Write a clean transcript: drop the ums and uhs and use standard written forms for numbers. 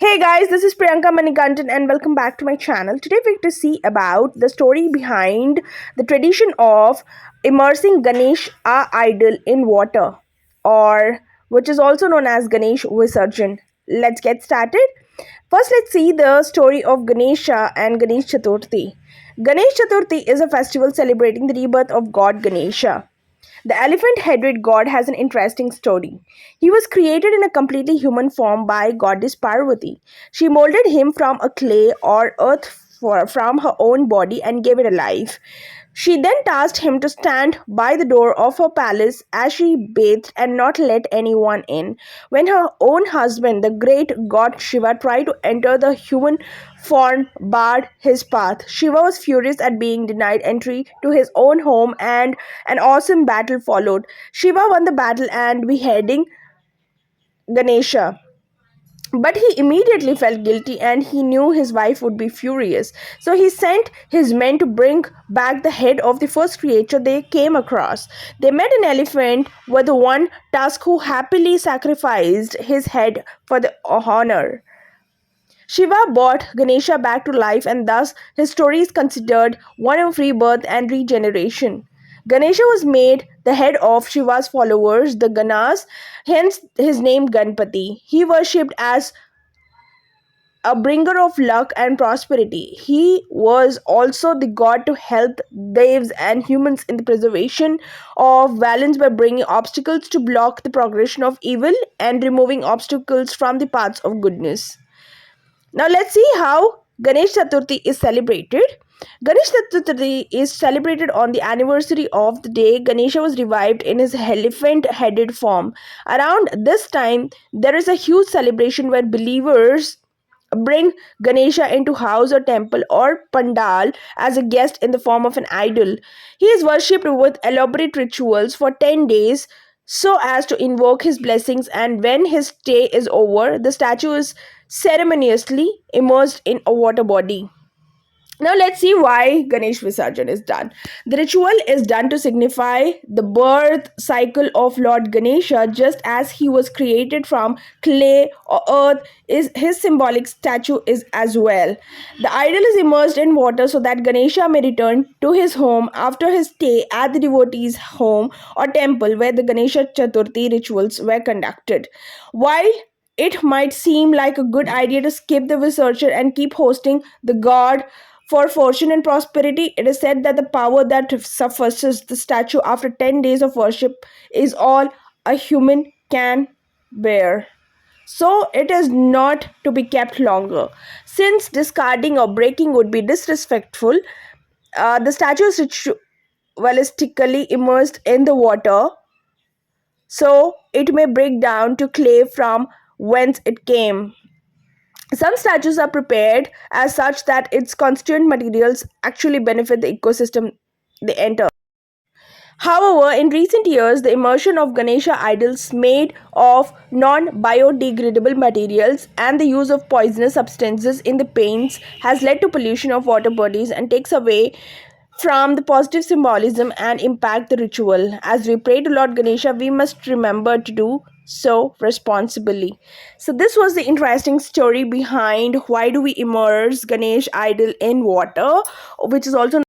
Hey guys, this is Priyanka Manikantan and welcome back to my channel. Today we're going to see about the story behind the tradition of immersing Ganesh idol in water, or which is also known as Ganesh Visarjan. Let's get started. First, let's see the story of Ganesha and Ganesh Chaturthi. Ganesh Chaturthi is a festival celebrating the rebirth of God Ganesha. The elephant headed god has an interesting story. He was created in a completely human form by goddess Parvati. She molded him from a clay or earth from her own body and gave it a life. She then tasked him to stand by the door of her palace as she bathed and not let anyone in. When her own husband, the great god Shiva, tried to enter the human form, barred his path. Shiva was furious at being denied entry to his own home, and an awesome battle followed. Shiva won the battle and beheading Ganesha. But he immediately felt guilty and he knew his wife would be furious. So he sent his men to bring back the head of the first creature they came across. They met an elephant with one tusk who happily sacrificed his head for the honor. Shiva brought Ganesha back to life, and thus his story is considered one of rebirth and regeneration. Ganesha was made the head of Shiva's followers, the Ganas, hence his name Ganpati. He worshipped as a bringer of luck and prosperity. He was also the god to help devs and humans in the preservation of balance by bringing obstacles to block the progression of evil and removing obstacles from the paths of goodness. Now let's see how Ganesh Chaturthi is celebrated. Ganesh Chaturthi is celebrated on the anniversary of the day Ganesha was revived in his elephant-headed form. Around this time, there is a huge celebration where believers bring Ganesha into house or temple or pandal as a guest in the form of an idol. He is worshipped with elaborate rituals for 10 days so as to invoke his blessings, and when his stay is over, the statue is ceremoniously immersed in a water body. Now let's see why Ganesh Visarjan is done. The ritual is done to signify the birth cycle of Lord Ganesha, just as he was created from clay or earth. Is his symbolic statue is as well. The idol is immersed in water so that Ganesha may return to his home after his stay at the devotee's home or temple where the Ganesha Chaturthi rituals were conducted. While it might seem like a good idea to skip the Visarjan and keep hosting the god for fortune and prosperity, it is said that the power that suffices the statue after 10 days of worship is all a human can bear. So it is not to be kept longer. Since discarding or breaking would be disrespectful, the statue is ritualistically immersed in the water so it may break down to clay from whence it came. Some statues are prepared as such that its constituent materials actually benefit the ecosystem they enter. However, in recent years, the immersion of Ganesha idols made of non biodegradable materials and the use of poisonous substances in the paints has led to pollution of water bodies and takes away from the positive symbolism and impact the ritual. As we pray to Lord Ganesha, we must remember to do so responsibly. So this was the interesting story behind why do we immerse Ganesh idol in water, which is also